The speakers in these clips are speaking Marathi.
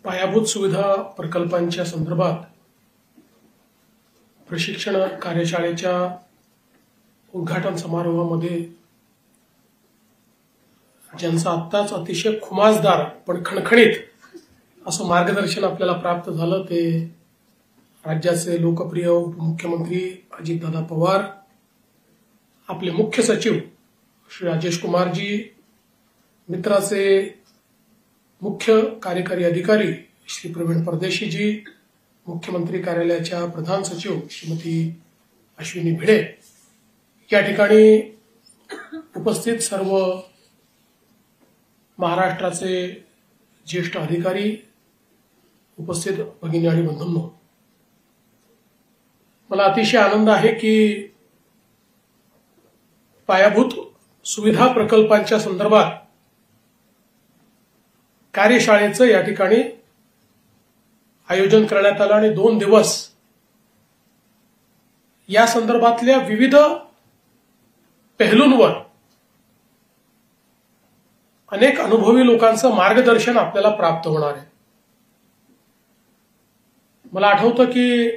पायाभूत सुविधा प्रकल्पांच्या संदर्भात प्रशिक्षण कार्यशाळेच्या उद्घाटन समारोहामध्ये ज्यांचं आत्ताच अतिशय खुमासदार पण खणखणीत असं मार्गदर्शन आपल्याला प्राप्त झालं ते राज्याचे लोकप्रिय उपमुख्यमंत्री अजितदादा पवार, आपले मुख्य सचिव श्री राजेश कुमारजी, मित्राचे मुख्य कार्यकारी अधिकारी श्री प्रवीण परदेशीजी, मुख्यमंत्री कार्यालयाच्या प्रधान सचिव श्रीमती अश्विनी भिडे, या ठिकाणी उपस्थित सर्व महाराष्ट्राचे ज्येष्ठ अधिकारी, उपस्थित भगिनी आणि बंधूंनो, मला अतिशय आनंद आहे की पायाभूत सुविधा प्रकल्पांच्या संदर्भात कार्यशाळेचं या ठिकाणी आयोजन करण्यात आलं आणि 2 दिवस या संदर्भातल्या विविध पहलूंवर अनेक अनुभवी लोकांचं मार्गदर्शन आपल्याला प्राप्त होणार आहे. मला आठवतं की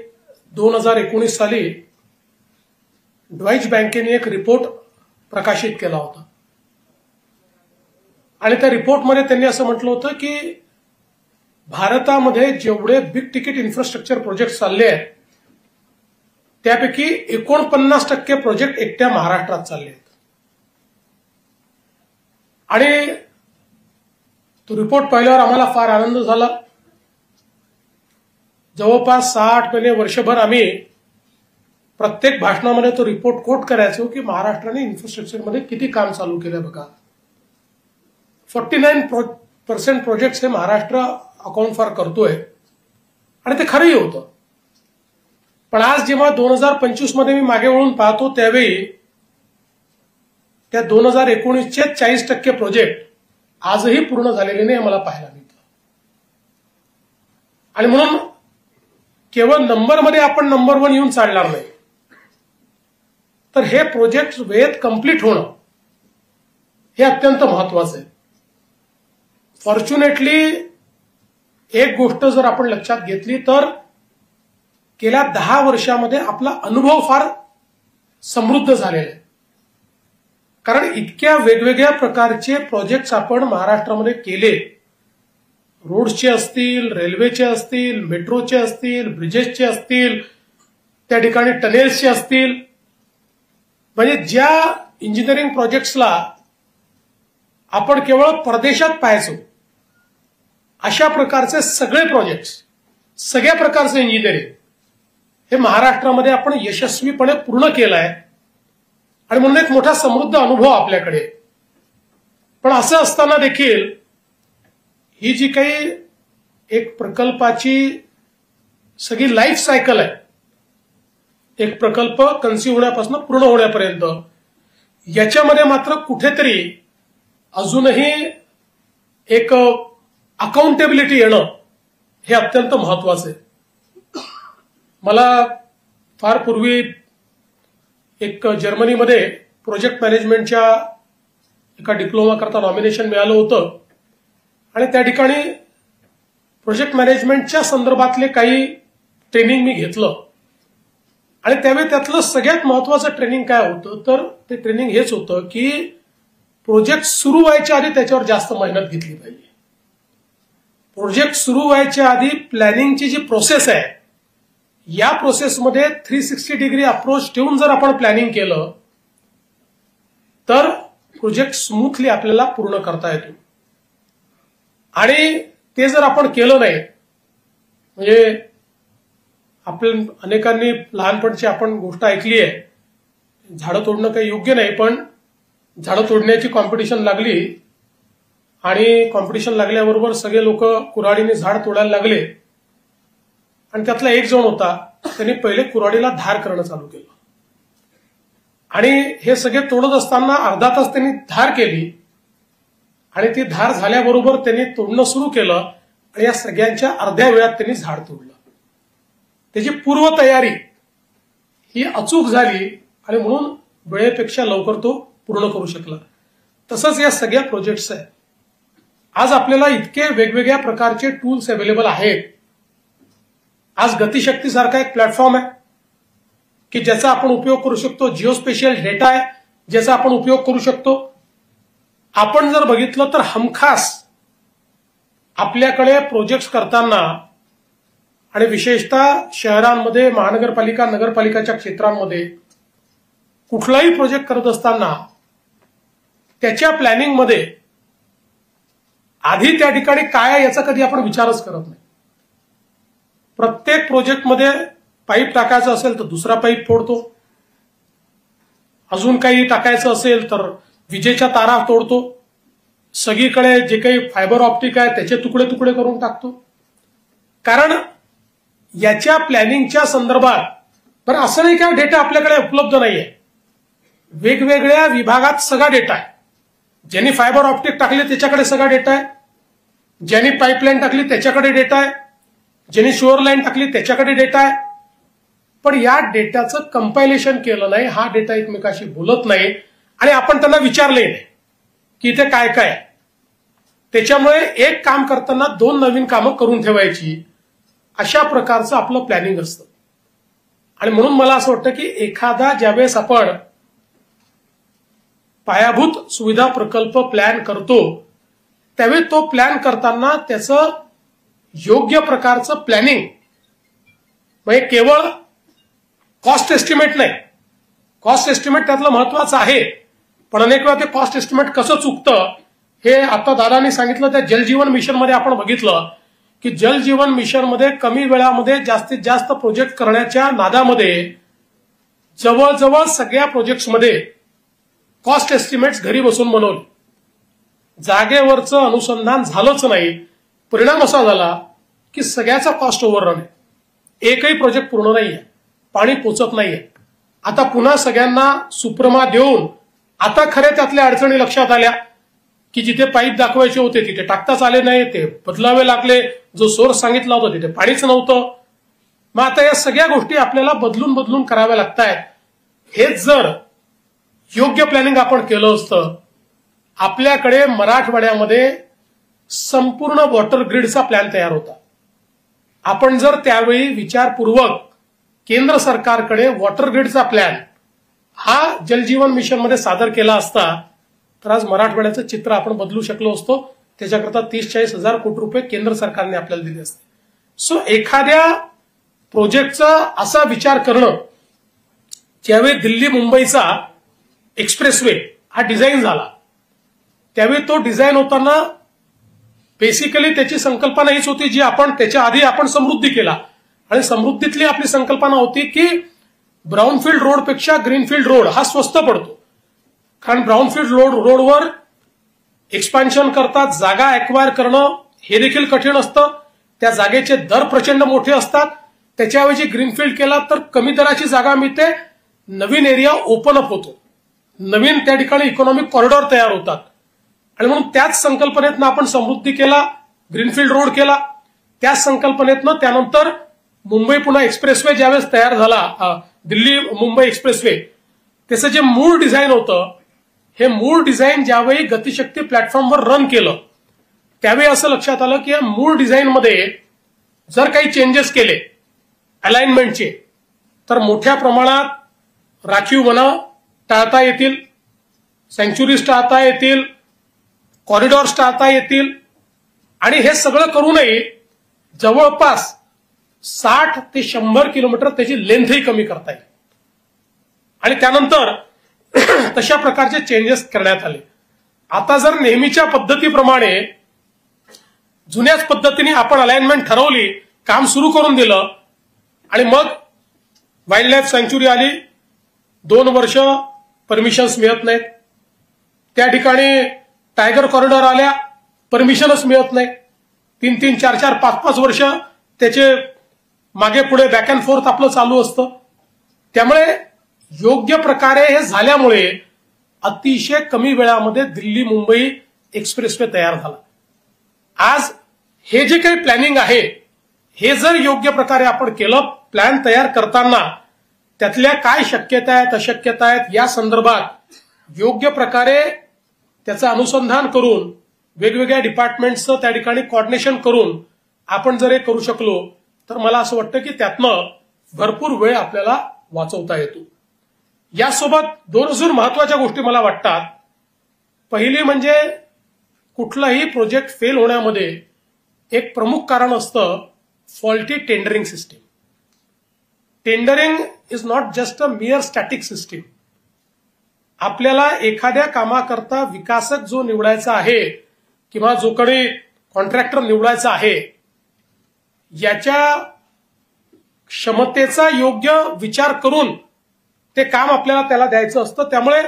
2019 साली डॉइच बँकेने एक रिपोर्ट प्रकाशित केला होता आणि त्या रिपोर्टमध्ये त्यांनी असं म्हटलं होतं की भारतामध्ये जेवढे बिग तिकीट इन्फ्रास्ट्रक्चर प्रोजेक्ट चालले आहेत त्यापैकी 49% प्रोजेक्ट एकट्या महाराष्ट्रात चालले आहेत. आणि तो रिपोर्ट पाहिल्यावर आम्हाला फार आनंद झाला. जवळपास 6-8 महिने, वर्षभर आम्ही प्रत्येक भाषणामध्ये तो रिपोर्ट कोट करायचो की महाराष्ट्राने इन्फ्रास्ट्रक्चरमध्ये किती काम चालू केलं बघा. 49% प्रोजेक्ट्स हे महाराष्ट्र अकाउंट फॉर करतोय आणि ते खरंही होतं. पण आज जेव्हा 2025 मध्ये मी मागे वळून पाहतो त्यावेळी त्या 2019चे 40% प्रोजेक्ट आजही पूर्ण झालेले नाही मला पाहायला मिळतं. आणि म्हणून केवळ नंबरमध्ये आपण नंबर 1 येऊन चालणार नाही, तर हे प्रोजेक्ट वेळेत कंप्लीट होणं हे अत्यंत महत्वाचं आहे. फॉर्च्युनेटली एक गोष्ट जर आपण लक्षात घेतली तर गेल्या 10 वर्षामध्ये आपला अनुभव फार समृद्ध झालेला आहे. कारण इतक्या वेगवेगळ्या प्रकारचे प्रोजेक्ट्स आपण महाराष्ट्रामध्ये केले. रोड्सचे असतील, रेल्वेचे असतील, मेट्रोचे असतील, ब्रिजेसचे असतील, त्या ठिकाणी टनेल्सचे असतील, म्हणजे ज्या इंजिनिअरिंग प्रोजेक्ट्सला आपण केवळ परदेशात पाहायचो अशा प्रकारचे सगळे प्रोजेक्ट्स, सगळ्या प्रकारचे इंजिनिअरिंग हे महाराष्ट्रामध्ये आपण यशस्वीपणे पूर्ण केलं आहे. आणि म्हणून एक मोठा समृद्ध अनुभव आपल्याकडे. पण असं असताना देखील ही जी काही एक प्रकल्पाची सगळी लाईफ सायकल आहे, एक प्रकल्प कन्सीव्ह होण्यापासून पूर्ण होण्यापर्यंत, याच्यामध्ये मात्र कुठेतरी अजूनही एक अकाउंटेबिलिटी येणं हे अत्यंत महत्वाचं आहे. मला फार पूर्वी एक जर्मनीमध्ये प्रोजेक्ट मॅनेजमेंटच्या एका डिप्लोमा करता नॉमिनेशन मिळालं होतं आणि त्या ठिकाणी प्रोजेक्ट मॅनेजमेंटच्या संदर्भातले काही ट्रेनिंग मी घेतलं. आणि त्यावेळी त्यातलं सगळ्यात महत्वाचं ट्रेनिंग काय होतं तर ते ट्रेनिंग हेच होतं की प्रोजेक्ट सुरू व्हायच्या आधी त्याच्यावर जास्त मेहनत घेतली पाहिजे. प्रोजेक्ट सुरू व्हायच्या आधी प्लॅनिंगची जी प्रोसेस आहे या प्रोसेसमध्ये 360 डिग्री अप्रोच ठेवून जर आपण प्लॅनिंग केलं तर प्रोजेक्ट स्मूथली आपल्याला पूर्ण करता येतो. आणि ते जर आपण केलं नाही, म्हणजे आपल्या अनेकांनी लहानपणची आपण गोष्ट ऐकली आहे, झाडं तोडणं काही योग्य नाही, पण झाडं तोडण्याची कॉम्पिटिशन लागली आणि कॉम्पिटिशन लागल्याबरोबर सगळे लोक कुऱ्हाडीने झाड तोडायला लागले आणि त्यातला एक जण होता, त्यांनी पहिले कुऱ्हाडीला धार करणं चालू केलं आणि हे सगळे तोडत असताना अर्धा तास त्यांनी धार केली आणि ती धार झाल्याबरोबर त्यांनी तोडणं सुरू केलं आणि या सगळ्यांच्या अर्ध्या वेळात त्यांनी झाड तोडलं. त्याची पूर्वतयारी ही अचूक झाली आणि म्हणून वेळेपेक्षा लवकर तो पूर्ण करू शकला. तसंच या सगळ्या प्रोजेक्ट्स आहेत. आज आपल्याला इतके वेगवेगळ्या प्रकारचे टूल्स अवेलेबल आहेत. आज गतिशक्ती सारखा एक प्लॅटफॉर्म आहे की ज्याचा आपण उपयोग करू शकतो. जिओस्पेशियल डेटा आहे ज्याचा आपण उपयोग करू शकतो. आपण जर बघितलं तर हमखास आपल्याकडे प्रोजेक्ट्स करताना आणि विशेषतः शहरांमध्ये, महानगरपालिका, नगरपालिकाच्या क्षेत्रांमध्ये कुठलाही प्रोजेक्ट करत असताना त्याच्या प्लॅनिंगमध्ये आधी त्या ठिकाणी काय आहे याचा कधी आपण विचारच करत नाही. प्रत्येक प्रोजेक्टमध्ये पाईप टाकायचं असेल तर दुसरा पाईप फोडतो, अजून काही टाकायचं असेल तर विजेच्या तारा तोडतो, सगळीकडे जे काही फायबर ऑप्टिक आहे त्याचे तुकडे तुकडे करून टाकतो. कारण याच्या प्लॅनिंगच्या संदर्भात पण असं नाही का डेटा आपल्याकडे उपलब्ध नाहीये. वेगवेगळ्या विभागात सगळा डेटा आहे. ज्यांनी फायबर ऑप्टिक टाकले त्याच्याकडे सगळा डेटा आहे, ज्यांनी पाईपलाईन टाकली त्याच्याकडे डेटा आहे, ज्यांनी शोअर लाईन टाकली त्याच्याकडे डेटा आहे. पण या डेटाचं कंपायलेशन केलं नाही, हा डेटा एकमेकाशी बोलत नाही आणि आपण त्यांना विचारलंही नाही की इथे काय काय. त्याच्यामुळे एक काम करताना दोन नवीन कामं करून ठेवायची, अशा प्रकारचं आपलं प्लॅनिंग असतं. आणि म्हणून मला असं वाटतं की एखादा ज्यावेळेस आपण पायाभूत सुविधा प्रकल्प प्लॅन करतो त्यावेळी तो प्लॅन करताना त्याचं योग्य प्रकारचं प्लॅनिंग, म्हणजे केवळ कॉस्ट एस्टिमेट नाही. कॉस्ट एस्टिमेट त्यातलं महत्वाचं आहे, पण अनेक वेळा ते कॉस्ट एस्टिमेट कसं चुकतं हे आता दादांनी सांगितलं. त्या जलजीवन मिशनमध्ये आपण बघितलं की जलजीवन मिशनमध्ये कमी वेळामध्ये जास्तीत जास्त प्रोजेक्ट करण्याच्या नादामध्ये जवळजवळ सगळ्या प्रोजेक्ट्समध्ये कॉस्ट एस्टिमेट्स घरी बसून बनवले. जागेवरचं अनुसंधान झालंच नाही. परिणाम असा झाला की सगळ्याचा कॉस्ट ओव्हररन आहे. एकही प्रोजेक्ट पूर्ण नाहीये, पाणी पोचत नाहीये. आता पुन्हा सगळ्यांना सुप्रमा देऊन आता खरे त्यातल्या अडचणी लक्षात आल्या की जिथे पाईप दाखवायचे होते तिथे टाकताच आले नाही, ते बदलावे लागले. जो सोर्स सांगितला होता तिथे पाणीच नव्हतं. मग आता या सगळ्या गोष्टी आपल्याला बदलून बदलून कराव्या लागतायत. हेच जर योग्य प्लॅनिंग आपण केलं असतं, आपल्याकडे मराठवाड्यामध्ये संपूर्ण वॉटर ग्रीडचा प्लॅन तयार होता. आपण जर त्यावेळी विचारपूर्वक केंद्र सरकारकडे वॉटर ग्रीडचा प्लॅन हा जलजीवन मिशनमध्ये सादर केला असता तर आज मराठवाड्याचं चित्र आपण बदलू शकलो असतो. त्याच्याकरता 30-40 हजार कोटी रुपये केंद्र सरकारने आपल्याला दिले असते. सो एखाद्या प्रोजेक्टचा असा विचार करणं, ज्यावेळी दिल्ली मुंबईचा एक्सप्रेसवे हा डिझाईन झाला त्यावेळी तो डिझाईन होताना बेसिकली त्याची संकल्पना हीच होती जी आपण त्याच्या आधी आपण समृद्धी केला. आणि समृद्धीतली आपली संकल्पना होती की ब्राऊनफील्ड रोडपेक्षा ग्रीनफील्ड रोड हा स्वस्त पडतो. कारण ब्राऊनफील्ड रोडवर एक्सपान्शन करतात, जागा एक्वायर करणं हे देखील कठीण असतं. त्या जागेचे दर प्रचंड मोठे असतात. त्याच्याऐवजी ग्रीनफील्ड केला तर कमी दराची जागा मिळते, नवीन एरिया ओपन अप होतो, नवीन त्या ठिकाणी इकॉनॉमिक कॉरिडॉर तयार होतात. आणि म्हणून त्याच संकल्पनेतनं आपण समृद्धी केला, ग्रीनफील्ड रोड केला. त्याच संकल्पनेतनं त्यानंतर मुंबई पुणे एक्सप्रेसवे ज्यावेळेस तयार झाला, दिल्ली मुंबई एक्सप्रेसवे, त्याचं जे मूळ डिझाईन होतं, हे मूळ डिझाईन ज्यावेळी गतिशक्ती प्लॅटफॉर्मवर रन केलं त्यावेळी असं लक्षात आलं की या मूळ डिझाईनमध्ये जर काही चेंजेस केले अलाइनमेंटचे तर मोठ्या प्रमाणात राखीव वनं टाळता येतील, सँच्युरीज टाळता येतील, कॉरिडॉर्स टाळता येतील. आणि हे सगळं करूनही जवळपास 60 ते 100 किलोमीटर त्याची लेंथही कमी करता येईल. आणि त्यानंतर तशा प्रकारचे चेंजेस करण्यात आले. आता जर नेहमीच्या पद्धतीप्रमाणे जुन्याच पद्धतीने आपण अलाइनमेंट ठरवली, काम सुरू करून दिलं आणि मग वाईल्ड लाईफ सँच्युरी आली, 2 वर्ष परमिशन्स मिळत नाहीत. त्या ठिकाणी टायगर कॉरिडॉर आल्या, परमिशनच मिळत नाही. 3-3, 4-4, 5-5 वर्ष त्याचे मागे पुढे बॅक अँड फोर्थ आपलं चालू असतं. त्यामुळे योग्य प्रकारे हे झाल्यामुळे अतिशय कमी वेळामध्ये दिल्ली मुंबई एक्सप्रेसवे तयार झाला. आज हे जे काही प्लॅनिंग आहे हे जर योग्य प्रकारे आपण केलं, प्लॅन तयार करताना त्यातल्या काय शक्यता आहेत, अशक्यता आहेत या संदर्भात योग्य प्रकारे त्याचं अनुसंधान करून वेगवेगळ्या डिपार्टमेंट्सचं त्या ठिकाणी कोऑर्डिनेशन करून आपण जर हे करू शकलो तर मला असं वाटतं की त्यातनं भरपूर वेळ आपल्याला वाचवता येतो. यासोबत दोन अजून महत्वाच्या गोष्टी मला वाटतात. पहिली म्हणजे कुठलाही प्रोजेक्ट फेल होण्यामध्ये एक प्रमुख कारण असतं faulty tendering system. Tendering is not just a मिअर static system. आपल्याला एखाद्या कामाकरता विकासक जो निवडायचा आहे किंवा जो कडे कॉन्ट्रॅक्टर निवडायचा आहे याच्या क्षमतेचा योग्य विचार करून ते काम आपल्याला त्याला द्यायचं असतं. त्यामुळे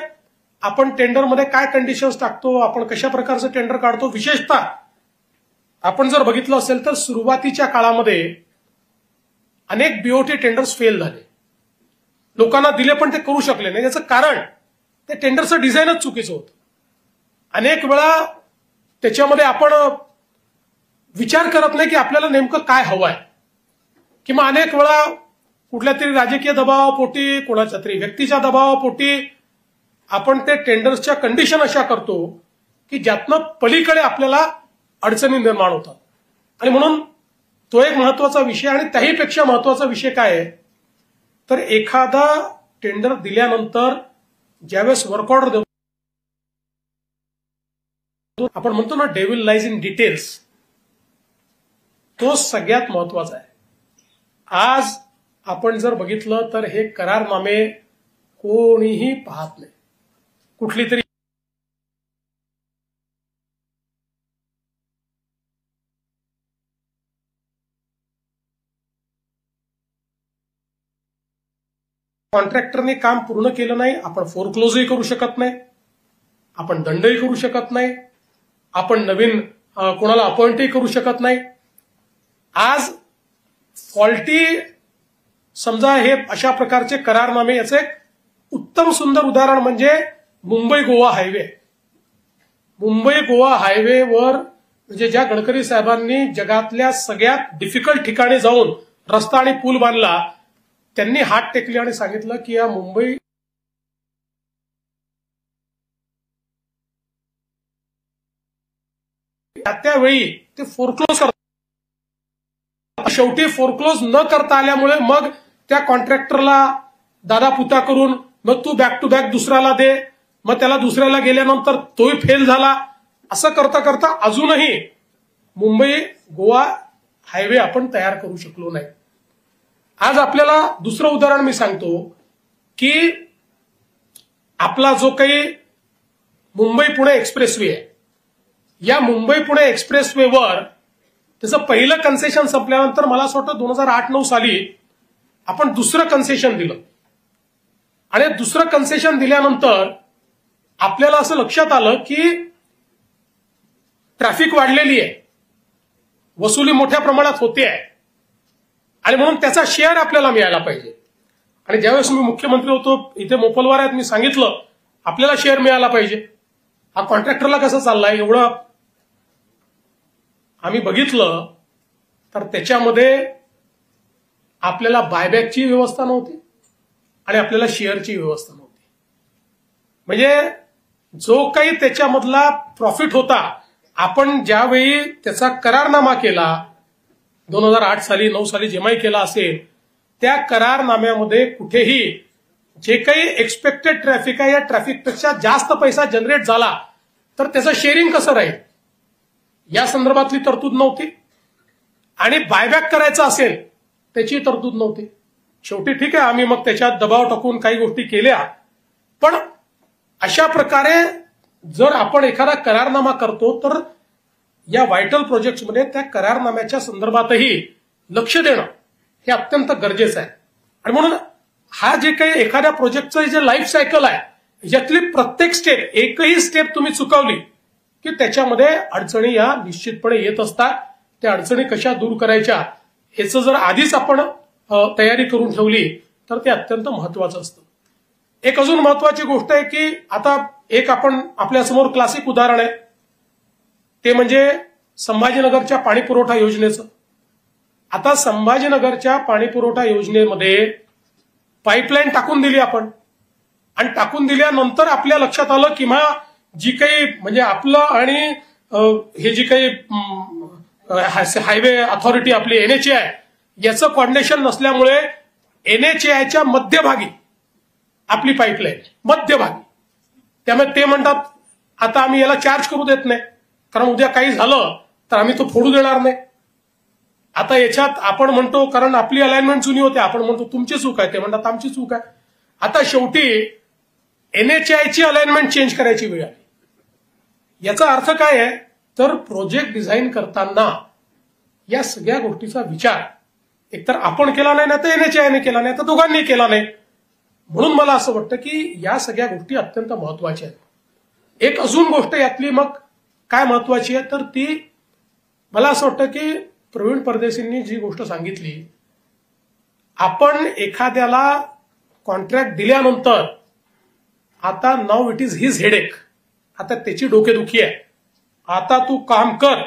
आपण टेंडरमध्ये काय कंडिशन्स टाकतो, आपण कशा प्रकारचं टेंडर काढतो, विशेषतः आपण जर बघितलं असेल तर सुरुवातीच्या काळामध्ये अनेक बीओटी टेंडर्स फेल झाले. लोकांना दिले पण ते करू शकले नाही. याचं कारण ते टेंडरचं डिझाईनच चुकीचं होतं. अनेक वेळा त्याच्यामध्ये आपण विचार करत नाही की आपल्याला नेमकं काय हवंय, किंवा अनेक वेळा कुठल्या तरी राजकीय दबावापोटी, कोणाच्या तरी व्यक्तीच्या दबावापोटी आपण ते टेंडर्सच्या कंडिशन अशा करतो की ज्यातनं पलीकडे आपल्याला अडचणी निर्माण होतात. आणि म्हणून तो एक महत्वाचा विषय. आणि त्याहीपेक्षा महत्वाचा विषय काय आहे तर एखादा टेंडर दिल्यानंतर ज्यावेळेस वर्क ऑर्डर देतो आपण म्हणतो ना डेव्हिल लाईज इन डिटेल्स, तो सगळ्यात महत्वाचा आहे. आज आपण जर बघितलं तर हे करारनामे कोणीही पाहत नाही. कुठली तरी कॉन्ट्रॅक्टरने काम पूर्ण केलं नाही, आपण फोरक्लोजही करू शकत नाही, आपण दंडही करू शकत नाही, आपण नवीन कोणाला अपॉइंटही करू शकत नाही. आज फॉल्टी समजा हे अशा प्रकारचे करारनामे, याचं एक उत्तम सुंदर उदाहरण म्हणजे मुंबई गोवा हायवे. मुंबई गोवा हायवेवर म्हणजे ज्या गडकरी साहेबांनी जगातल्या सगळ्यात डिफिकल्ट ठिकाणी जाऊन रस्ता आणि पूल बांधला, त्यांनी हात टेकले आणि सांगितलं की या मुंबई त्यावेळी ते फोरक्लोज करतात. शेवटी फोरक्लोज न करता आल्यामुळे मग त्या कॉन्ट्रॅक्टरला दादापुता करून मग तू बॅक टू बॅक दुसऱ्याला दे, मग त्याला दुसऱ्याला गेल्यानंतर तोही फेल झाला. असं करता करता अजूनही मुंबई गोवा हायवे आपण तयार करू शकलो नाही. आज आपल्याला दुसरं उदाहरण मी सांगतो की आपला जो काही मुंबई पुणे एक्सप्रेसवे आहे, या मुंबई पुणे एक्सप्रेसवेवर त्याचं पहिलं कन्सेशन संपल्यानंतर मला असं वाटतं 2008-9 साली आपण दुसरं कन्सेशन दिलं. आणि दुसरं कन्सेशन दिल्यानंतर आपल्याला असं लक्षात आलं की ट्रॅफिक वाढलेली आहे, वसुली मोठ्या प्रमाणात होते आहे आणि म्हणून त्याचा शेअर आपल्याला मिळायला पाहिजे. आणि ज्यावेळेस मी मुख्यमंत्री होतो इथे मोपलवाऱ्यात मी सांगितलं आपल्याला शेअर मिळाला पाहिजे. हा कॉन्ट्रॅक्टरला कसं चाललाय एवढं आम्ही बघितलं तर त्याच्यामध्ये आपल्याला बायबॅकची व्यवस्था नव्हती आणि आपल्याला शेअरची व्यवस्था नव्हती. म्हणजे जो काही त्याच्यामधला प्रॉफिट होता, आपण ज्यावेळी त्याचा करारनामा केला 2008 साली 9 साली जेव्हाही केला असेल, त्या करारनाम्यामध्ये कुठेही जे काही एक्सपेक्टेड ट्रॅफिक आहे या ट्रॅफिकपेक्षा जास्त पैसा जनरेट झाला तर त्याचं शेअरिंग कसं राहील या संदर्भातली तरतूद नव्हती. आणि बायबॅक करायचं असेल त्याची तरतूद नव्हती. शेवटी ठीक आहे आम्ही मग त्याच्यात दबाव टाकून काही गोष्टी केल्या, पण अशा प्रकारे जर आपण एखादा करारनामा करतो तर या व्हायटल प्रोजेक्ट्समध्ये त्या करारनाम्याच्या संदर्भातही लक्ष देणं हे अत्यंत गरजेचं आहे. आणि म्हणून हा जे काही एखाद्या प्रोजेक्टचं जे लाईफ सायकल आहे यातली प्रत्येक स्टेप, एकही स्टेप तुम्ही चुकवली की त्याच्यामध्ये अडचणी या निश्चितपणे येत असतात. त्या अडचणी कशा दूर करायच्या याचं जर आधीच आपण तयारी करून ठेवली तर ते अत्यंत महत्वाचं असतं. एक अजून महत्वाची गोष्ट आहे की आता एक आपण आपल्यासमोर क्लासिक उदाहरण आहे ते म्हणजे संभाजीनगरच्या पाणी पुरवठा योजनेचं. आता संभाजीनगरच्या पाणी पुरवठा योजनेमध्ये पाईपलाईन टाकून दिली आपण आणि टाकून दिल्यानंतर आपल्या लक्षात आलं किंवा जी काही म्हणजे आपलं आणि हे जी काही हायवे अथॉरिटी आपली NHAI याचं कॉर्डिनेशन नसल्यामुळे NHAIच्या मध्यभागी आपली पाईपलाईन मध्यभागी, त्यामुळे ते म्हणतात आता आम्ही याला चार्ज करू देत नाही, कारण उद्या काही झालं तर आम्ही तो फोडू देणार नाही. आता याच्यात आपण म्हणतो कारण आपली अलाइनमेंट जुनी होते, आपण म्हणतो तुमची चूक आहे, ते म्हणतात आमची चूक आहे. आता शेवटी NHAIची अलाइनमेंट चेंज करायची वेळ आली. याचा अर्थ काय आहे तर प्रोजेक्ट डिझाईन करताना या सगळ्या गोष्टीचा विचार एकतर आपण केला नाही, तर NHAIने केला नाही, तर दोघांनी केला नाही. म्हणून मला असं वाटतं की या सगळ्या गोष्टी अत्यंत महत्वाच्या आहेत. एक अजून गोष्ट यातली मग काय महत्वाची आहे तर ती मला असं वाटतं की प्रवीण परदेशींनी जी गोष्ट सांगितली, आपण एखाद्याला कॉन्ट्रॅक्ट दिल्यानंतर आता now it is his headache, आता त्याची डोकेदुखी आहे, आता तू काम कर,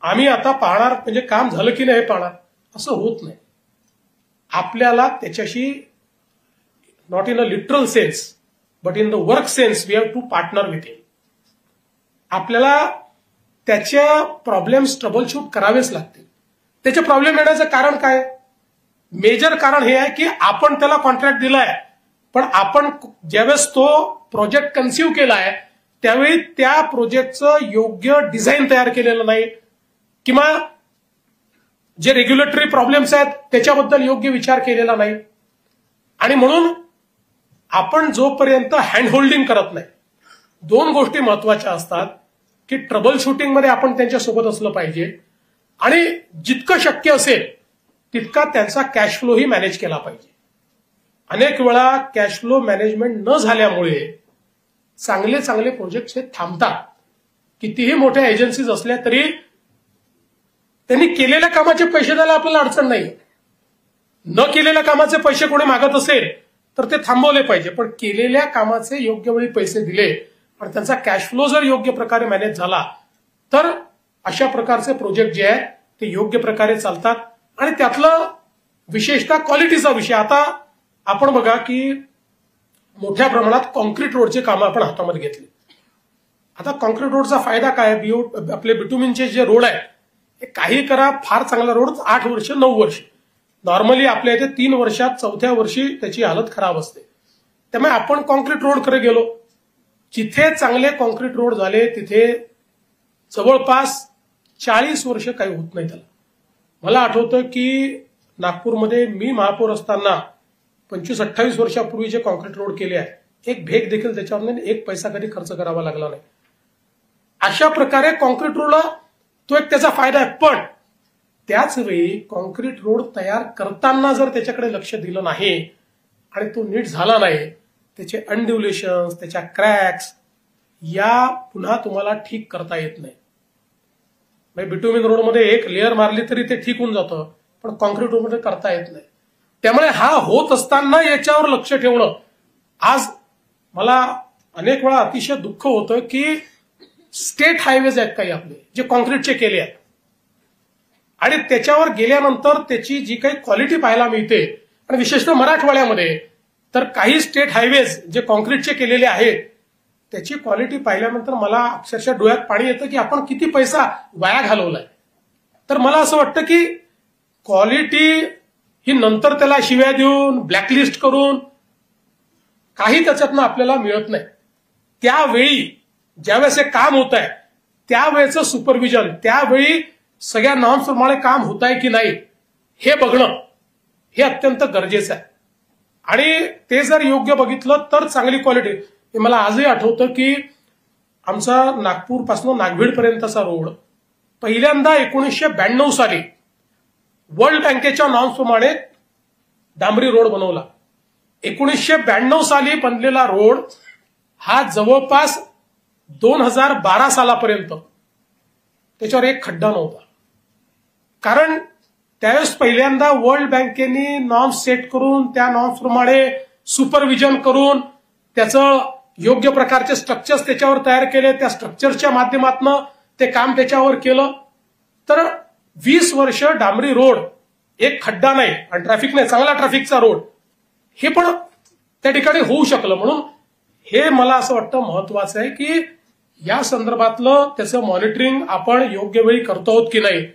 आम्ही आता पाहणार म्हणजे काम झालं की नाही हे पाहणार, असं होत नाही. आपल्याला त्याच्याशी not in a literal sense but in the work sense we have to partner with him. आपल्याला त्याच्या प्रॉब्लेम्स ट्रबलशूट करावेच लागतील. त्याचे प्रॉब्लेम येण्याचं कारण काय, मेजर कारण हे आहे की आपण त्याला कॉन्ट्रॅक्ट दिलाय, पण आपण ज्यावेळेस तो प्रोजेक्ट कन्सिव्ह केलाय त्यावेळी त्या प्रोजेक्टचं योग्य डिझाईन तयार केलेलं नाही, किंवा जे रेग्युलेटरी प्रॉब्लेम्स आहेत त्याच्याबद्दल योग्य विचार केलेला नाही. आणि म्हणून आपण जोपर्यंत हँड होल्डिंग करत नाही, दोन गोष्टी महत्वाच्या असतात की ट्रबल शूटिंग मध्ये आपण त्यांच्यासोबत असलं पाहिजे आणि जितकं शक्य असेल तितका त्यांचा कॅश फ्लोही मॅनेज केला पाहिजे. अनेक वेळा कॅश फ्लो मॅनेजमेंट न झाल्यामुळे चांगले चांगले प्रोजेक्ट हे थांबतात. कितीही मोठ्या एजन्सीज असल्या तरी त्यांनी केलेल्या कामाचे पैसे द्यायला आपल्याला अडचण नाही. न केलेल्या कामाचे पैसे कोणी मागत असेल तर ते थांबवले पाहिजे, पण केलेल्या कामाचे योग्य वेळी पैसे दिले आणि त्यांचा कॅश फ्लो जर योग्य प्रकारे मॅनेज झाला तर अशा प्रकारचे प्रोजेक्ट जे आहेत ते योग्य प्रकारे चालतात. आणि त्यातलं विशेषतः क्वालिटीचा विषय, आता आपण बघा की मोठ्या प्रमाणात कॉन्क्रीट रोडचे कामं आपण हातामध्ये घेतली. आता कॉन्क्रीट रोडचा फायदा काय, आपले बिटुमिनचे जे रोड आहे हे काही करा, फार चांगला रोड 8 वर्ष 9 वर्ष, नॉर्मली आपल्या इथे 3 वर्षात 4थ्या वर्षी त्याची हालत खराब असते. त्यामुळे आपण कॉन्क्रीट रोडकडे गेलो, जिथे चांगले कॉन्क्रीट रोड झाले तिथे जवळपास 40 वर्ष काही होत नाही त्याला. मला आठवतं की नागपूरमध्ये मी महापौर असताना 25-28 वर्षापूर्वी जे कॉन्क्रीट रोड केले आहे, एक भेग देखील त्याच्यावर एक पैसा कधी खर्च करावा लागला नाही. अशा प्रकारे कॉन्क्रीट रोडला तो एक त्याचा फायदा आहे. पण त्याच वेळी कॉन्क्रीट रोड तयार करताना जर त्याच्याकडे लक्ष दिलं नाही आणि तो नीट झाला नाही, त्याचे अनड्युलेशन्स, त्याच्या क्रॅक्स या पुन्हा तुम्हाला ठीक करता येत नाही. बिटुमिन रोडमध्ये एक लेअर मारली तरी ते ठीक होऊन जातं, पण कॉन्क्रीट रोडमध्ये करता येत नाही. त्यामुळे हा होत असताना याच्यावर लक्ष ठेवणं, आज मला अनेक वेळा अतिशय दुःख होतं की स्टेट हायवेज आहेत काही आपले जे कॉन्क्रीटचे केले आहेत आणि त्याच्यावर गेल्यानंतर त्याची जी काही क्वालिटी पाहायला मिळते, आणि विशेषतः मराठवाड्यामध्ये तर काही स्टेट हायवेज जे कॉन्क्रीटचे केलेले आहेत त्याची क्वालिटी पाहिल्यानंतर मला अक्षरशः डोळ्यात पाणी येतं की आपण किती पैसा वाया घालवलाय. तर मला असं वाटतं की क्वालिटी ही नंतर त्याला शिव्या देऊन ब्लॅकलिस्ट करून काही त्याच्यातनं आपल्याला मिळत नाही. त्यावेळी ज्यावेळेस हे काम होत आहे त्यावेळेचं सुपरविजन, त्यावेळी सगळ्या नॉर्म्सप्रमाणे काम होत आहे की नाही हे बघणं हे अत्यंत गरजेचं आहे. आणि ते जर योग्य बघितलं तर चांगली क्वालिटी. मला आजही आठवतं की आमचा नागपूरपासून नागभीड पर्यंतचा रोड पहिल्यांदा 1992 साली वर्ल्ड बँकेच्या नॉर्म्सप्रमाणे डांबरी रोड बनवला. 1992 साली बनलेला रोड हा जवळपास 2012 सालापर्यंत त्याच्यावर एक खड्डा नव्हता. कारण त्यावेळेस पहिल्यांदा वर्ल्ड बँकेने नॉर्म्स सेट करून त्या नॉर्म्सप्रमाणे सुपरविजन करून त्याचं योग्य प्रकारचे स्ट्रक्चर्स त्याच्यावर तयार केले, त्या स्ट्रक्चरच्या माध्यमातून ते काम त्याच्यावर केलं. तर 20 वर्ष डांबरी रोड, एक खड्डा नाही आणि ट्रॅफिक नाही, चांगला ट्रॅफिकचा रोड, हे पण त्या ठिकाणी होऊ शकलं. म्हणून हे मला असं वाटतं महत्वाचं आहे की या संदर्भातलं त्याचं मॉनिटरिंग आपण योग्य वेळी करतो आहोत की नाही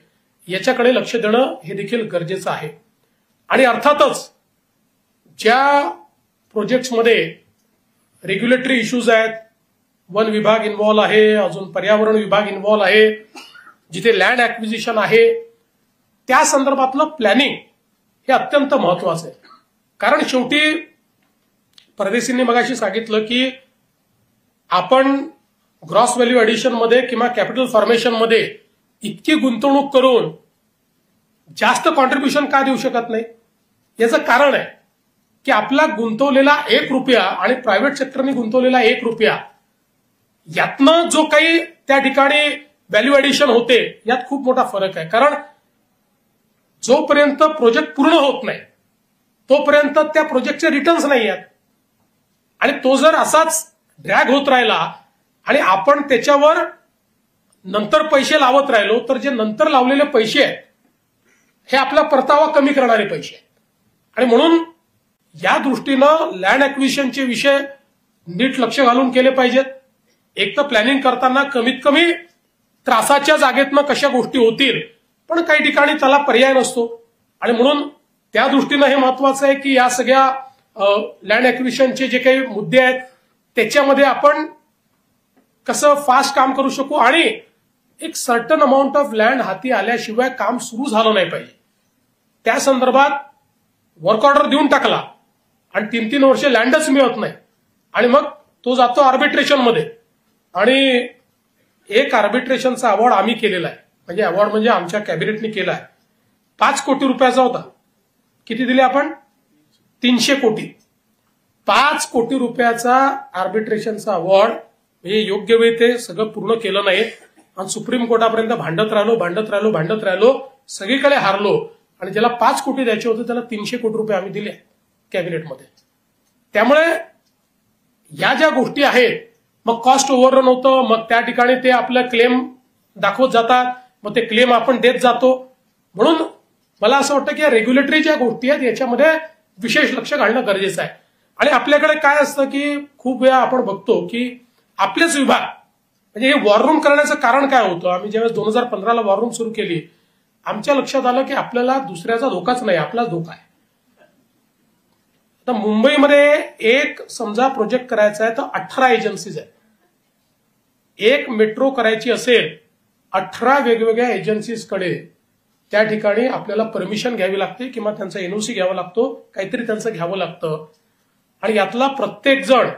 याच्याकडे लक्ष देणं हे देखील गरजेचं आहे. आणि अर्थातच ज्या प्रोजेक्ट्समध्ये रेग्युलेटरी इश्यूज आहेत, वन विभाग इन्व्हॉल्व आहे, अजून पर्यावरण विभाग इन्व्हॉल्व आहे, जिथे लँड ऍक्विजिशन आहे, त्या संदर्भातलं प्लॅनिंग हे अत्यंत महत्वाचं आहे. कारण शेवटी परदेशींनी मगाशी सांगितलं की आपण ग्रॉस व्हॅल्यू ऍडिशन मध्ये किंवा कॅपिटल फॉर्मेशन मध्ये इतकी गुंतवणूक करून जास्त कॉन्ट्रीब्युशन का देऊ शकत नाही. याचं कारण आहे की आपला गुंतवलेला 1 रुपया आणि प्रायव्हेट सेक्टरने गुंतवलेला 1 रुपया यातनं जो काही त्या ठिकाणी व्हॅल्यू ऍडिशन होते यात खूप मोठा फरक आहे. कारण जोपर्यंत प्रोजेक्ट पूर्ण होत नाही तोपर्यंत त्या प्रोजेक्टचे रिटर्न्स नाही आहेत. आणि तो जर असाच ड्रॅग होत राहिला आणि आपण त्याच्यावर नंतर पैसे लावत राहिलो तर जे नंतर लावलेले पैसे आहेत हे आपला परतावा कमी करणारे पैसे आहेत. आणि म्हणून या दृष्टीनं लँड ऍक्विजिशनचे विषय नीट लक्ष घालून केले पाहिजेत. एक तर प्लॅनिंग करताना कमीत कमी त्रासाच्या जागेतनं कशा गोष्टी होतील, पण काही ठिकाणी त्याला पर्याय नसतो. आणि म्हणून त्या दृष्टीनं हे महत्वाचं आहे की या सगळ्या लँड ऍक्विजिशनचे जे काही मुद्दे आहेत त्याच्यामध्ये आपण कसं फास्ट काम करू शकू आणि एक सर्टन अमाऊंट ऑफ लँड हाती आल्याशिवाय काम सुरू झालं नाही पाहिजे. त्या संदर्भात वर्क ऑर्डर देऊन टाकला आणि 3-3 वर्ष लँडच मिळत नाही आणि मग तो जातो आर्बिट्रेशनमध्ये. आणि एक आर्बिट्रेशनचा अवॉर्ड आम्ही केलेला आहे, म्हणजे अवॉर्ड म्हणजे आमच्या कॅबिनेटने केला आहे. 5 कोटी रुपयाचा होता. किती दिले आपण? 300 कोटी. 5 कोटी रुपयाचा आर्बिट्रेशनचा अवॉर्ड म्हणजे योग्य वेळी ते सगळं पूर्ण केलं नाही आणि सुप्रीम कोर्टापर्यंत भांडत राहिलो, सगळीकडे हारलो आणि ज्याला 5 कोटी द्यायचे होते त्याला 300 कोटी रुपये आम्ही दिले कॅबिनेटमध्ये. त्यामुळे या ज्या गोष्टी आहेत, मग कॉस्ट ओव्हररन होतं, मग त्या ठिकाणी ते आपलं क्लेम दाखवत जातात, मग ते क्लेम आपण देत जातो. म्हणून मला असं वाटतं की या रेग्युलेटरी ज्या गोष्टी आहेत याच्यामध्ये विशेष लक्ष घालणं गरजेचं आहे. आणि आपल्याकडे काय असतं की खूप वेळा आपण बघतो की आपलेच विभाग म्हणजे हे वॉर रूम करण्याचं कारण काय होतं. आम्ही ज्यावेळेस 2015ला वॉर रूम सुरू केली आमच्या लक्षात आलं की आपल्याला दुसऱ्याचा धोकाच नाही, आपलाच धोका आहे. आता मुंबईमध्ये एक समजा प्रोजेक्ट करायचा आहे तर 18 एजन्सीज आहेत. एक मेट्रो करायची असेल 18 वेगवेगळ्या एजन्सीजकडे त्या ठिकाणी आपल्याला परमिशन घ्यावी लागते किंवा त्यांचा एनओसी घ्यावा लागतो, काहीतरी त्यांचं घ्यावं लागतं. आणि यातला प्रत्येक जण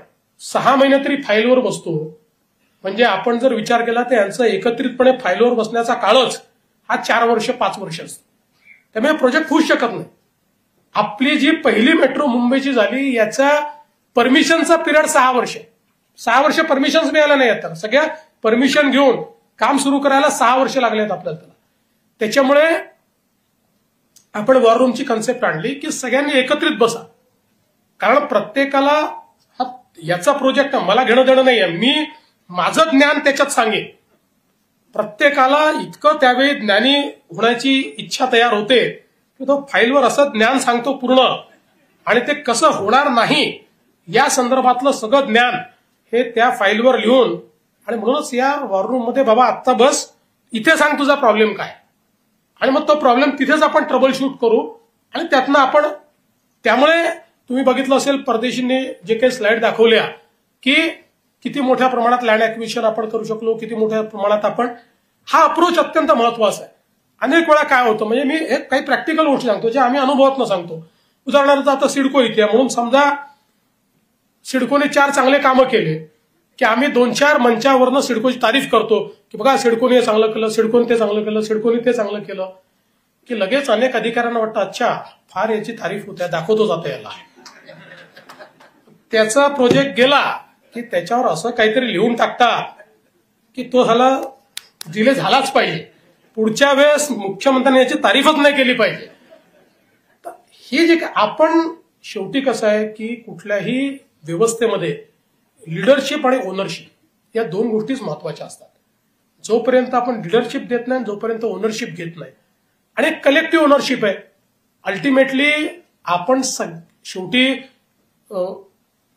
6 महिने तरी फाईलवर बसतो. म्हणजे आपण जर विचार केला तर यांचं एकत्रितपणे फाईलवर बसण्याचा काळच हा 4 वर्ष 5 वर्ष असतो. त्यामुळे प्रोजेक्ट होऊच शकत नाही. आपली जी पहिली मेट्रो मुंबईची झाली याचा परमिशनचा पिरियड 6 वर्ष. 6 वर्ष परमिशन्स मिळाल्या नाही आता. सगळ्या परमिशन घेऊन काम सुरू करायला 6 वर्ष लागलेत आपल्याला. त्याच्यामुळे आपण वॉर रूमची कन्सेप्ट आणली की सगळ्यांनी एकत्रित बसा. कारण प्रत्येकाला याचा प्रोजेक्ट मला घेणं देणं नाहीये, मी माझं ज्ञान त्याच्यात सांगेन. प्रत्येकाला इतकं त्यावेळी ज्ञानी होण्याची इच्छा तयार होते की तो फाईलवर असं ज्ञान सांगतो पूर्ण आणि ते कसं होणार नाही या संदर्भातलं सगळं ज्ञान हे त्या फाईलवर लिहून. आणि म्हणूनच या वॉर रूम मध्ये बाबा आत्ता बस, इथे सांग तुझा प्रॉब्लेम काय, आणि मग तो प्रॉब्लेम तिथेच आपण ट्रबल शूट करू आणि त्यातनं आपण. त्यामुळे तुम्ही बघितलं असेल परदेशींनी जे काही स्लाइड दाखवल्या की किती मोठ्या प्रमाणात लँड ऍक्विजिशन आपण करू शकलो, किती मोठ्या प्रमाणात आपण. हा अप्रोच अत्यंत महत्वाचा आहे. अनेक वेळा काय होतं म्हणजे मी एक काही प्रॅक्टिकल गोष्टी सांगतो जे आम्ही अनुभवातनं सांगतो. उदाहरणार्थ आता सिडको इथे म्हणून समजा सिडकोने 4 चांगले कामं केले की आम्ही 2-4 मंचावरनं सिडकोची तारीफ करतो की बघा सिडकोने हे चांगलं केलं, सिडकोने ते चांगलं केलं, सिडकोने ते चांगलं केलं, की लगेच अनेक अधिकाऱ्यांना वाटतं अच्छा फार याची तारीफ होते, दाखवतो जातं याला. त्याचा प्रोजेक्ट गेला की त्याच्यावर असं काहीतरी लिहून टाकतात की तो ह्याला डिले झालाच पाहिजे, पुढच्या वेळेस मुख्यमंत्र्यांनी याची तारीफच नाही केली पाहिजे. हे जे आपण शेवटी कसं आहे की कुठल्याही व्यवस्थेमध्ये लिडरशिप आणि ओनरशिप या 2 गोष्टीच महत्वाच्या असतात. जोपर्यंत आपण लिडरशिप देत नाही, जोपर्यंत ओनरशिप घेत नाही, आणि कलेक्टिव्ह ओनरशिप आहे. अल्टिमेटली आपण शेवटी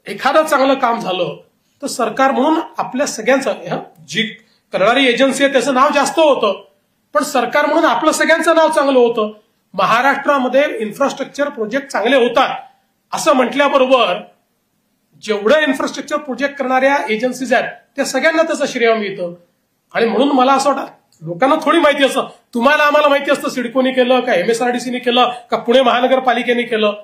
एखादं चांगलं काम झालं तर सरकार म्हणून आपल्या सगळ्यांचं, जी करणारी एजन्सी आहे त्याचं नाव जास्त होतं, पण सरकार म्हणून आपलं सगळ्यांचं नाव चांगलं होतं. महाराष्ट्रामध्ये इन्फ्रास्ट्रक्चर प्रोजेक्ट चांगले होतात असं म्हटल्याबरोबर जेवढं इन्फ्रास्ट्रक्चर प्रोजेक्ट करणाऱ्या एजन्सीज आहेत त्या सगळ्यांना त्याचं श्रेय मिळतं. आणि म्हणून मला असं वाटतं, लोकांना थोडी माहिती असतं, तुम्हाला आम्हाला माहिती असतं सिडकोनी केलं का MSRDCने केलं का पुणे महानगरपालिकेने केलं,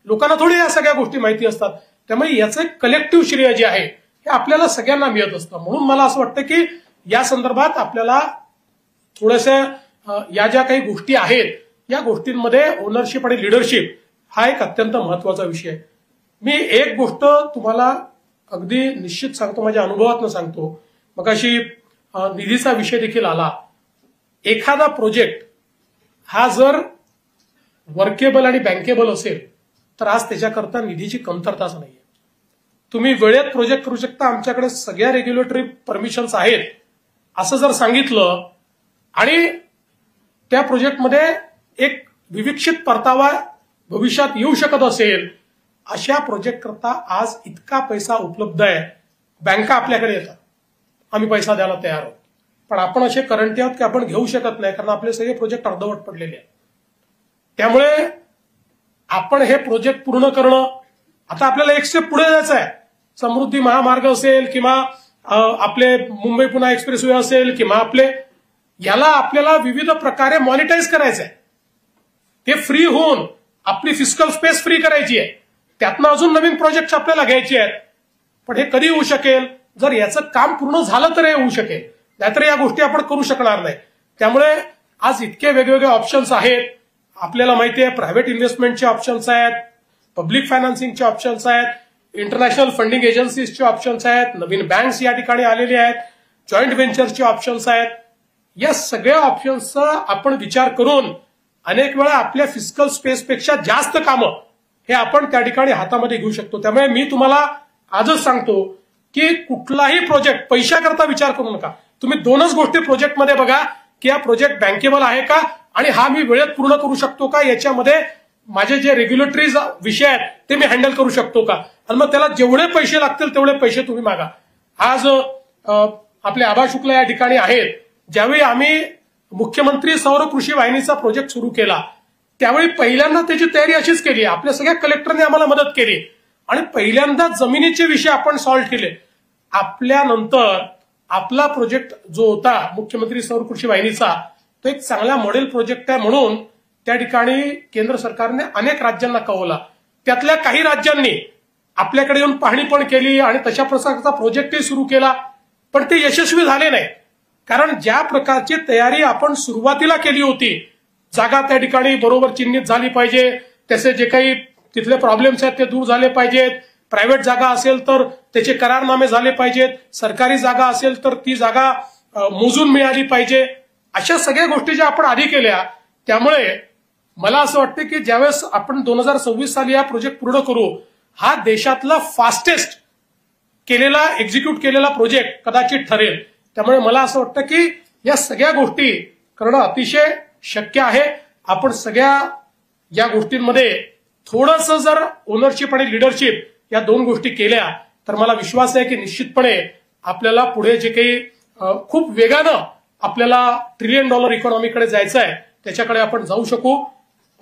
लोकांना थोडी या सगळ्या गोष्टी माहिती असतात. त्यामुळे याचं एक कलेक्टिव्ह श्रेय जे आहे हे आपल्याला सगळ्यांना मिळत असतं. म्हणून मला असं वाटतं की या संदर्भात आपल्याला थोडंसं या ज्या काही गोष्टी आहेत या गोष्टींमध्ये ओनरशिप आणि लिडरशिप हा एक अत्यंत महत्वाचा विषय आहे. मी एक गोष्ट तुम्हाला अगदी निश्चित सांगतो, माझ्या अनुभवातून सांगतो. मग अशी निधीचा विषय देखील आला. एखादा प्रोजेक्ट हा जर वर्केबल आणि बँकेबल असेल तर आज त्याच्याकरता निधीची कमतरताच नाहीये. तुम्ही वेळेत प्रोजेक्ट करू शकता, आमच्याकडे सगळ्या रेग्युलेटरी परमिशन्स आहेत असं जर सांगितलं आणि त्या प्रोजेक्टमध्ये एक विविक्षित परतावा भविष्यात येऊ शकत असेल, अशा प्रोजेक्ट करता आज इतका पैसा उपलब्ध आहे. बँका आपल्याकडे येतात, आम्ही पैसा द्यायला तयार आहोत, पण आपण असे करंटी आहोत की आपण घेऊ शकत नाही, कारण आपले सगळे प्रोजेक्ट अर्धवट पडलेले आहेत. त्यामुळे आपण हे प्रोजेक्ट पूर्ण करणं, आता आपल्याला एक स्टेप पुढे जायचं आहे. समृद्धी महामार्ग असेल किंवा आपले मुंबई पुणे एक्सप्रेसवे असेल किंवा याला आपल्याला विविध प्रकारे मॉनिटाईज करायचं आहे. ते फ्री होऊन आपली फिस्कल स्पेस फ्री करायची आहे, त्यातनं अजून नवीन प्रोजेक्ट आपल्याला घ्यायचे आहेत. पण हे कधी होऊ शकेल, जर याचं काम पूर्ण झालं तर हे होऊ शकेल, नाहीतर या गोष्टी आपण करू शकणार नाही. त्यामुळे आज इतके वेगवेगळे ऑप्शन्स आहेत. आपल्याला माहिती आहे प्रायव्हेट इन्व्हेस्टमेंटचे ऑप्शन्स आहेत, पब्लिक फायनान्सिंगचे ऑप्शन्स आहेत, इंटरनॅशनल फंडिंग एजन्सीजचे ऑप्शन्स आहेत, नवीन बँक्स या ठिकाणी आलेले आहेत, जॉईंट व्हेंचर्सचे ऑप्शन्स आहेत. या सगळ्या ऑप्शन्सचा आपण विचार करून अनेक वेळा आपल्या फिस्कल स्पेसपेक्षा जास्त कामं हे आपण त्या ठिकाणी हातामध्ये घेऊ शकतो. त्यामुळे मी तुम्हाला आजच सांगतो की कुठलाही प्रोजेक्ट पैशाकरता विचार करू नका. तुम्ही दोनच गोष्टी प्रोजेक्टमध्ये बघा की हा प्रोजेक्ट बँकेबल आहे का आणि हा मी वेळेत पूर्ण करू शकतो का, याच्यामध्ये माझे जे रेग्युलेटरी विषय आहेत ते मी हँडल करू शकतो का, आणि मग त्याला जेवढे पैसे लागतील तेवढे पैसे तुम्ही मागा. आज आपले आबा शुक्ला या ठिकाणी आहेत. ज्यावेळी आम्ही मुख्यमंत्री सौर कृषी वाहिनीचा प्रोजेक्ट सुरू केला त्यावेळी पहिल्यांदा त्याची तयारी अशीच केली. आपल्या सगळ्या कलेक्टरने आम्हाला मदत केली आणि पहिल्यांदा जमिनीचे विषय आपण सॉल्व्ह केले. आपल्यानंतर आपला प्रोजेक्ट जो होता मुख्यमंत्री सौर कृषी वाहिनीचा तो एक चांगला मॉडेल प्रोजेक्ट आहे म्हणून त्या ठिकाणी केंद्र सरकारने अनेक राज्यांना कळवला. त्यातल्या काही राज्यांनी आपल्याकडे येऊन पाहणी पण केली आणि तशा प्रकारचा प्रोजेक्टही सुरू केला, पण ते यशस्वी झाले नाही. कारण ज्या प्रकारची तयारी आपण सुरुवातीला केली होती, जागा त्या ठिकाणी बरोबर चिन्हित झाली पाहिजे, त्याचे जे काही तिथले प्रॉब्लेम्स आहेत ते दूर झाले पाहिजेत, प्रायव्हेट जागा असेल तर त्याचे करारनामे झाले पाहिजेत, सरकारी जागा असेल तर ती जागा मोजून मिळाली पाहिजे, अशा सगळ्या गोष्टी ज्या आपण आधी केल्या. त्यामुळे मला असं वाटतं की ज्यावेळेस आपण 2026 साली हा प्रोजेक्ट पूर्ण करू, हा देशातला फास्टेस्ट केलेला एक्झिक्यूट केलेला प्रोजेक्ट कदाचित ठरेल. त्यामुळे मला असं वाटतं की या सगळ्या गोष्टी करणं अतिशय शक्य आहे. आपण सगळ्या या गोष्टींमध्ये थोडंसं जर ओनरशिप आणि लिडरशिप या दोन गोष्टी केल्या तर मला विश्वास आहे की निश्चितपणे आपल्याला पुढे जे काही खूप वेगानं आपल्याला $1 ट्रिलियन इकॉनॉमीकडे जायचं आहे त्याच्याकडे आपण जाऊ शकू.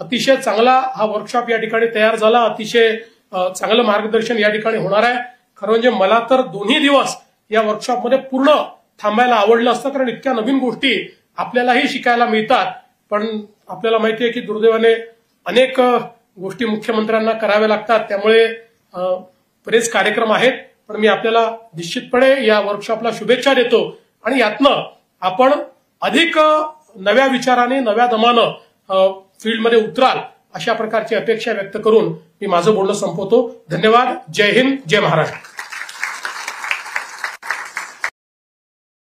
अतिशय चांगला हा वर्कशॉप या ठिकाणी तयार झाला, अतिशय चांगलं मार्गदर्शन या ठिकाणी होणार आहे. खरं म्हणजे मला तर दोन्ही दिवस या वर्कशॉपमध्ये पूर्ण थांबायला आवडलं असतं, कारण इतक्या नवीन गोष्टी आपल्यालाही शिकायला मिळतात. पण आपल्याला माहिती आहे की दुर्दैवाने अनेक गोष्टी मुख्यमंत्र्यांना कराव्या लागतात, त्यामुळे बरेच कार्यक्रम आहेत. पण मी आपल्याला निश्चितपणे या वर्कशॉपला शुभेच्छा देतो आणि यातनं आपण अधिक नव्या विचाराने नव्या दमानं फील्डमध्ये उतराल अशा प्रकारची अपेक्षा व्यक्त करून मी माझं बोलणं संपवतो. धन्यवाद. जय हिंद, जय महाराष्ट्र.